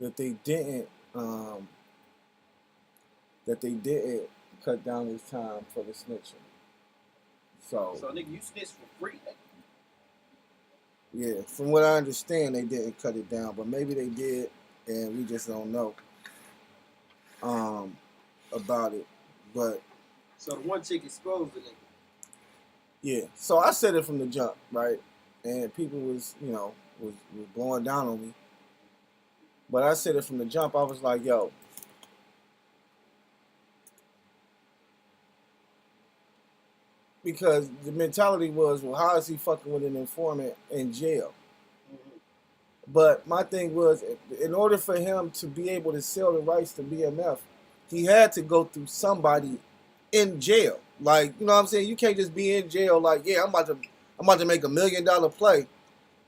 that they didn't that they didn't cut down his time for the snitching. So nigga, you snitched for free. Yeah, from what I understand, they didn't cut it down, but maybe they did, and we just don't know about it. But so the one chick exposed the nigga. Yeah, so I said it from the jump, right? And people was blowing down on me. But I said it from the jump. I was like, yo, because the mentality was, well, how is he fucking with an informant in jail? Mm-hmm. But my thing was, in order for him to be able to sell the rights to BMF, he had to go through somebody in jail. Like, you know what I'm saying? You can't just be in jail like, yeah, I'm about to make $1 million play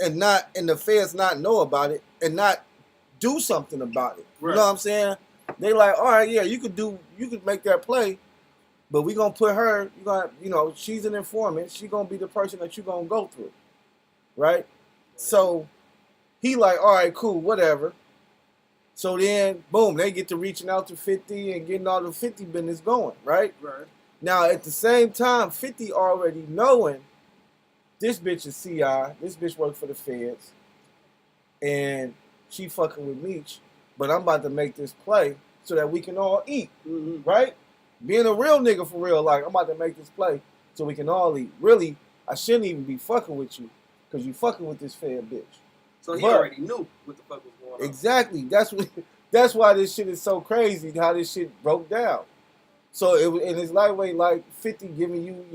and the feds not know about it and not do something about it. Right. You know what I'm saying? They like, all right, yeah, you could make that play, but we gonna put her, she's an informant, she gonna be the person that you gonna go through. Right? So he like, all right, cool, whatever. So then, boom, they get to reaching out to 50 and getting all the 50 business going, right? Right. Now, at the same time, 50 already knowing this bitch is CI, this bitch work for the feds, and she fucking with Meech, but I'm about to make this play so that we can all eat, right? Being a real nigga for real, like, I'm about to make this play so we can all eat. Really, I shouldn't even be fucking with you because you fucking with this fed bitch. So he already knew what the fuck was going on. Exactly. That's why this shit is so crazy, how this shit broke down. So it's lightweight, like 50 giving you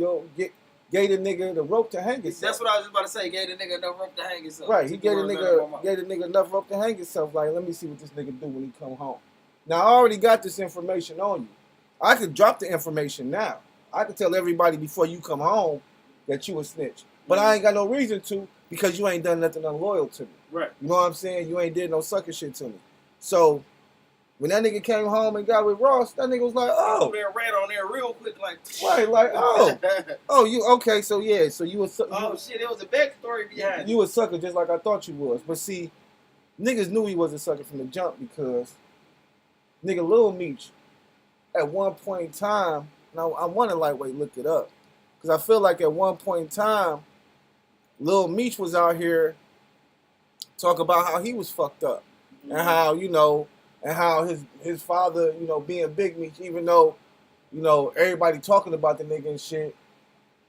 gave the nigga the rope to hang himself. That's what I was just about to say. Gave the nigga enough rope to hang himself. Right. He gave the nigga enough rope to hang himself. Like, let me see what this nigga do when he come home. Now, I already got this information on you. I could drop the information now. I could tell everybody before you come home that you a snitch. But I ain't got no reason to because you ain't done nothing unloyal to me. Right. You know what I'm saying? You ain't did no sucker shit to me. So when that nigga came home and got with Ross, that nigga was like, oh. There ran on there real quick, like. Right, like, oh. Oh, you, okay, so yeah, so you was. Oh, shit, it was a backstory behind it. You a sucker just like I thought you was. But see, niggas knew he was a sucker from the jump because nigga Lil Meech, at one point in time, now I want to lightweight look it up. Because I feel like at one point in time, Lil Meech was out here talking about how he was fucked up. Mm-hmm. And how, and how his father, being Big Meech, even though, everybody talking about the nigga and shit,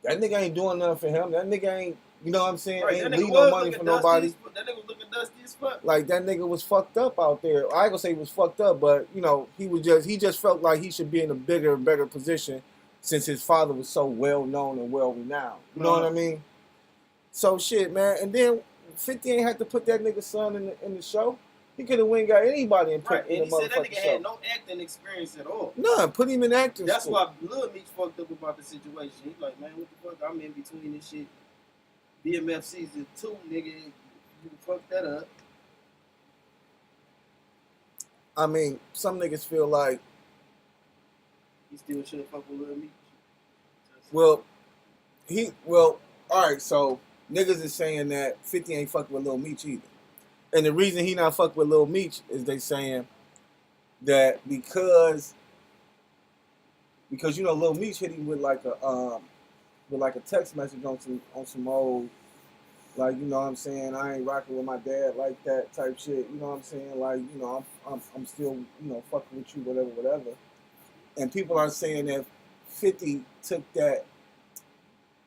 that nigga ain't doing nothing for him. That nigga ain't, you know what I'm saying, right, ain't leaving no money for nobody. That nigga was looking dusty as fuck. Like, that nigga was fucked up out there. I ain't gonna say he was fucked up, but, he just felt like he should be in a bigger, better position since his father was so well known and well renowned. You know what I mean? So shit, man. And then 50 ain't had to put that nigga's son in the show. He could have went and got anybody and put in the motherfucking show. He said that nigga had no acting experience at all. None. Put him in acting That's school. why Lil Meech fucked up about the situation. He's like, man, what the fuck? I'm in between this shit. BMF season 2, nigga. You fucked that up. I mean, some niggas feel like he still should have fucked with Lil Meech. Well, all right, so niggas is saying that 50 ain't fucking with Lil Meech either. And the reason he not fucking with Lil Meech is they saying that because Lil Meech hit him with like a text message on some old, like, you know what I'm saying, I ain't rocking with my dad like that type shit, you know what I'm saying, like, I'm still, fucking with you, whatever. And people are saying that 50 took that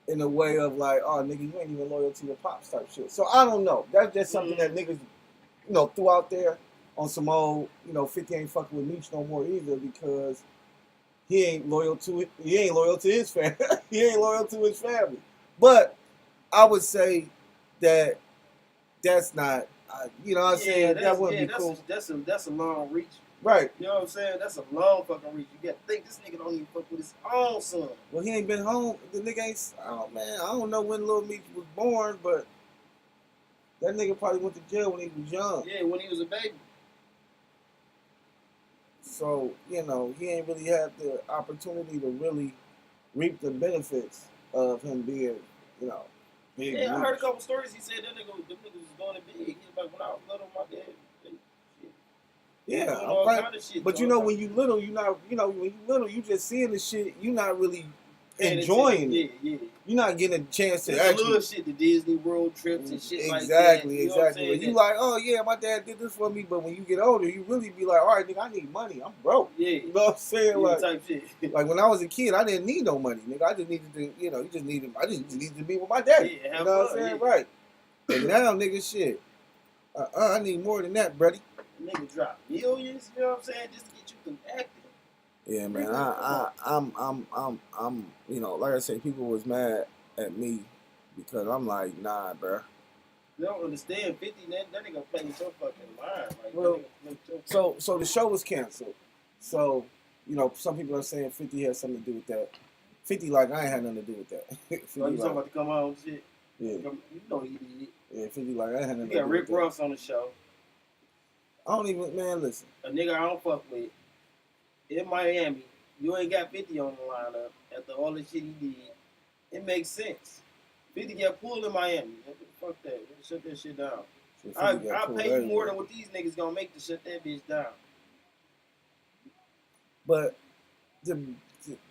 in a way of like, oh, nigga, you ain't even loyal to your pops type shit. So I don't know. That's just something that niggas, threw out there on some old, 50 ain't fucking with Meech no more either because he ain't loyal to it. He ain't loyal to his family. He ain't loyal to his family. But I would say that that's not, you know what I'm saying? That wouldn't be cool. That's a long reach. Right. You know what I'm saying? That's a long fucking reach. You got to think this nigga don't even fuck with his own son. Well, he ain't been home. The nigga ain't, oh man, I don't know when Lil Meech was born, but that nigga probably went to jail when he was young. Yeah, when he was a baby. So, he ain't really had the opportunity to really reap the benefits of him being, big. Yeah, I heard a couple stories. He said them niggas was going to big. He was like, when I was little, my dad. Yeah, doing I'm all like, kind of shit. but you know, when you little, you not, you know, when you little, you just seeing the shit. You not really enjoying it. Yeah. You're not getting a chance to It's actually. the little shit, the Disney World trips and shit like that. Exactly, You know what I'm exactly. saying? You like, oh yeah, my dad did this for me, but when you get older, you really be like, all right, nigga, I need money. I'm broke. Yeah. You know what I'm saying? Yeah, Like, type shit. like when I was a kid, I didn't need no money, nigga. I just needed to, you know, I just needed to be with my daddy. Yeah, you know what I'm saying? Yeah. Right. And now, nigga, shit, I need more than that, buddy. Nigga drop millions, you know what I'm saying, just to get you through acting. Yeah, man. I'm, you know, like I said, people was mad at me because I'm like, nah, bro. You don't understand. 50, that nigga play with your fucking mind. Like, well, so the show was canceled. So, you know, some people are saying 50 has something to do with that. 50 like I ain't had nothing to do with that. 50 so you talking about to come on and shit? Yeah. You know he did. Yeah, 50 like I ain't had nothing to do with that. You got Rick Ross on the show. I don't even, man, listen. A nigga I don't fuck with. In Miami, you ain't got 50 on the lineup after all the shit he did. It makes sense. 50 got pulled in Miami. Fuck that. Shut that shit down. I'll pay you more than what these niggas gonna make to shut that bitch down. But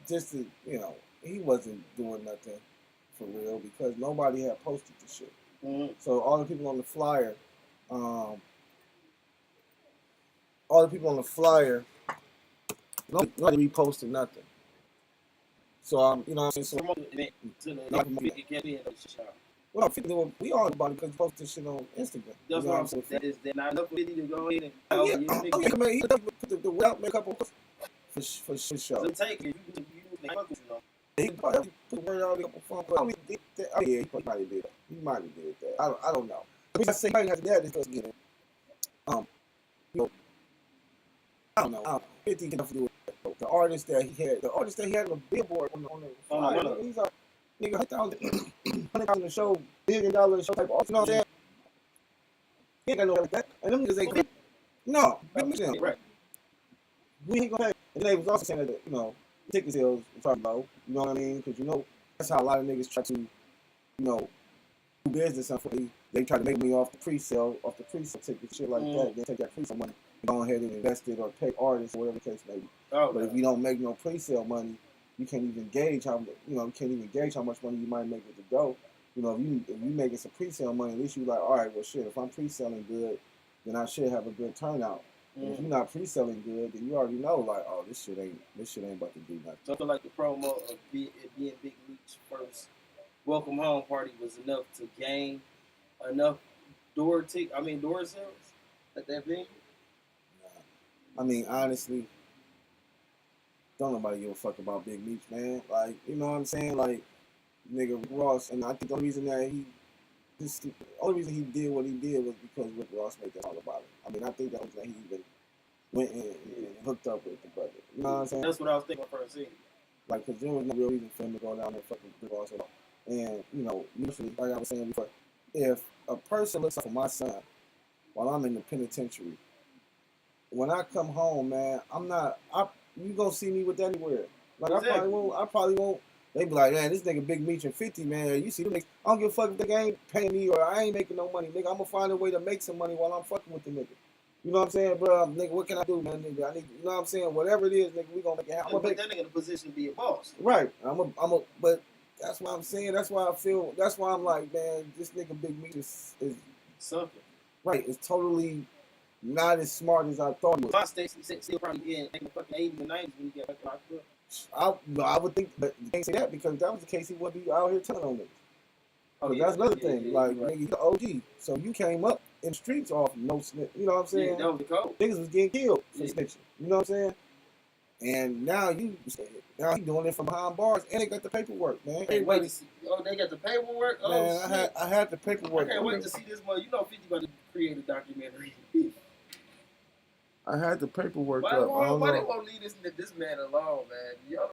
just to, you know, he wasn't doing nothing for real because nobody had posted the shit. Mm-hmm. So all the people on the flyer, nobody reposted nothing. So you know what I'm saying? Well, 50, we all about it because he posted shit on Instagram. That's what I'm saying. That is not enough 50 to go ahead and man, he does put the without makeup on for sure. So take it. You he probably put the word out a couple phone calls. I mean, yeah, he probably did that. He might have did that. I don't know. The reason I say he has that is because again, you know, I don't know. 50 got to do with that. The artist that he had on the billboard on the flyer. He's like, nigga, $100,000 a show, $1 billion show type of artist. You know what I'm saying? He ain't got no like that. And them niggas ain't no. right. We ain't gonna pay. And they was also saying that, you know, ticket sales are probably low. You know what I mean? Because, you know, that's how a lot of niggas try to, you know, do business. They try to make money off the pre-sale ticket, shit like that. They take that pre-sale money and go ahead and invest it or pay artists or whatever the case may be. Oh, but if you don't make no pre-sale money, you can't even gauge how much money you might make with the dough. You know, if you making some pre-sale money, at least you like, all right, well, shit, if I'm pre-selling good, then I should have a good turnout. And if you're not pre-selling good, then you already know, like, oh, this shit ain't about to do nothing. So I feel like the promo of being Big Meech first welcome home party was enough to gain enough door sales at that venue. I mean, honestly, don't nobody give a fuck about Big Meech, man. Like, you know what I'm saying? Like, nigga Ross, and I think the only reason he did what he did was because Rick Ross made that all about it. I mean, I think that was that he even went in and hooked up with the brother. You know what I'm saying? That's what I was thinking when I first seen it. Like, because there was no real reason for him to go down there fucking Rick Ross at all. And, you know, usually, like I was saying before, if a person looks out for my son while I'm in the penitentiary, when I come home, man, you gonna see me with that anywhere. Like, exactly. I probably won't. They be like, man, this nigga Big Meech and 50, man. You see them niggas, I don't give a fuck if they ain't paying me or I ain't making no money, nigga. I'm gonna find a way to make some money while I'm fucking with the nigga. You know what I'm saying, bro? Nigga, what can I do, man, nigga? You know what I'm saying? Whatever it is, nigga, we gonna make it happen. I'm gonna put that nigga in a position to be a boss. Right. But that's what I'm saying. That's why I'm like, man, this nigga Big Meech is something. Right. It's totally not as smart as I thought it was. My state still probably in the fucking 80s and 90s when you get locked up. I would think, but you can't say that because if that was the case, he wouldn't be out here telling on niggas. Oh, yeah, that's another thing. Like, right. Nigga, you're OG. So you came up in the streets off no snitch. You know what I'm saying? Yeah, that was the code. Niggas was getting killed for snitching. You know what I'm saying? And now you doing it from behind bars, and they got the paperwork, man. Hey, wait to see. Oh, they got the paperwork? Oh, man, shit. I had the paperwork. I can't wait to see this one. You know 50 about to create a documentary. I had the paperwork why up. Why they won't leave this man alone, man? Y'all